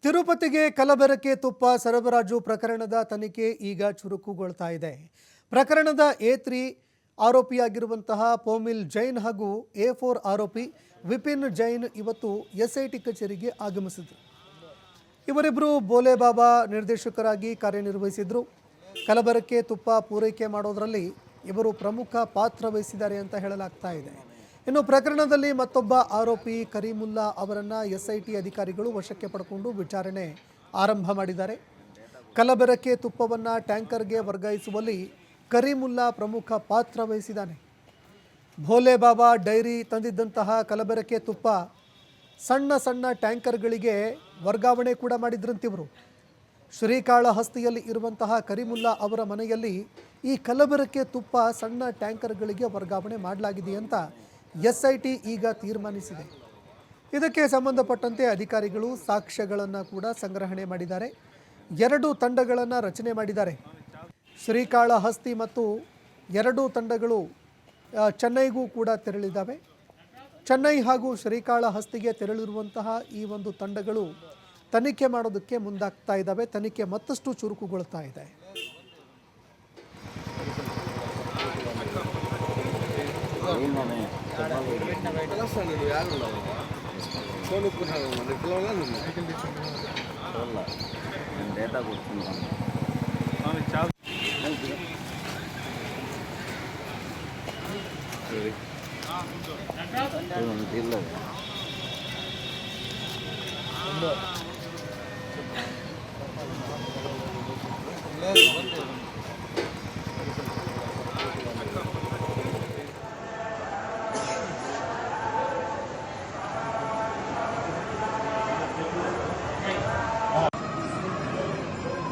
ತಿರುಪತಿಗೆ ಕಲಬೆರಕೆ ತುಪ್ಪ ಸರಬರಾಜು ಪ್ರಕರಣದ ತನಿಖೆ ಈಗ ಚುರುಕುಗೊಳ್ತಾ ಇದೆ. ಪ್ರಕರಣದ A3 ಆರೋಪಿಯಾಗಿರುವಂತಹ ಪೋಮಿಲ್ ಜೈನ್ ಹಾಗೂ A4 ಆರೋಪಿ ವಿಪಿನ್ ಜೈನ್ ಇವತ್ತು SIT ಕಚೇರಿಗೆ ಆಗಮಿಸಿದರು. ಇವರಿಬ್ಬರು ಬೋಲೆಬಾಬಾ ನಿರ್ದೇಶಕರಾಗಿ ಕಾರ್ಯನಿರ್ವಹಿಸಿದ್ರು. ಕಲಬೆರಕೆ ತುಪ್ಪ ಪೂರೈಕೆ ಮಾಡೋದರಲ್ಲಿ ಇವರು ಪ್ರಮುಖ ಪಾತ್ರ ವಹಿಸಿದ್ದಾರೆ ಅಂತ ಹೇಳಲಾಗ್ತಾ ಇದೆ. ಇನ್ನು ಪ್ರಕರಣದಲ್ಲಿ ಮತ್ತೊಬ್ಬ ಆರೋಪಿ ಕರೀಮುಲ್ಲಾ ಅವರನ್ನು SIT ಅಧಿಕಾರಿಗಳು ವಶಕ್ಕೆ ಪಡೆದುಕೊಂಡು ವಿಚಾರಣೆ ಆರಂಭ ಮಾಡಿದ್ದಾರೆ. ಕಲಬೆರಕೆ ತುಪ್ಪವನ್ನು ಟ್ಯಾಂಕರ್ಗೆ ವರ್ಗಾಯಿಸುವಲ್ಲಿ ಕರೀಮುಲ್ಲಾ ಪ್ರಮುಖ ಪಾತ್ರ ವಹಿಸಿದ್ದಾನೆ. ಭೋಲೆಬಾಬಾ ಡೈರಿ ತಂದಿದ್ದಂತಹ ಕಲಬೆರಕೆ ತುಪ್ಪ ಸಣ್ಣ ಸಣ್ಣ ಟ್ಯಾಂಕರ್ಗಳಿಗೆ ವರ್ಗಾವಣೆ ಕೂಡ ಮಾಡಿದ್ರಂತಿವರು. ಶ್ರೀಕಾಳಹಸ್ತಿಯಲ್ಲಿ ಇರುವಂತಹ ಕರೀಮುಲ್ಲಾ ಅವರ ಮನೆಯಲ್ಲಿ ಈ ಕಲಬೆರಕೆ ತುಪ್ಪ ಸಣ್ಣ ಟ್ಯಾಂಕರ್ಗಳಿಗೆ ವರ್ಗಾವಣೆ ಮಾಡಲಾಗಿದೆ ಅಂತ SIT ಈಗ ತೀರ್ಮಾನಿಸಿದೆ. ಇದಕ್ಕೆ ಸಂಬಂಧಪಟ್ಟಂತೆ ಅಧಿಕಾರಿಗಳು ಸಾಕ್ಷ್ಯಗಳನ್ನು ಕೂಡ ಸಂಗ್ರಹಣೆ ಮಾಡಿದ್ದಾರೆ. 2 ತಂಡಗಳನ್ನು ರಚನೆ ಮಾಡಿದ್ದಾರೆ. ಶ್ರೀಕಾಳಹಸ್ತಿ ಮತ್ತು 2 ತಂಡಗಳು ಚೆನ್ನೈಗೂ ಕೂಡ ತೆರಳಿದ್ದಾವೆ. ಚೆನ್ನೈ ಹಾಗೂ ಶ್ರೀಕಾಳಹಸ್ತಿಗೆ ತೆರಳಿರುವಂತಹ ಈ ಒಂದು ತಂಡಗಳು ತನಿಖೆ ಮಾಡೋದಕ್ಕೆ ಮುಂದಾಗ್ತಾ ಇದ್ದಾವೆ. ತನಿಖೆ ಮತ್ತಷ್ಟು ಚುರುಕುಗೊಳ್ತಾ ಇದೆ.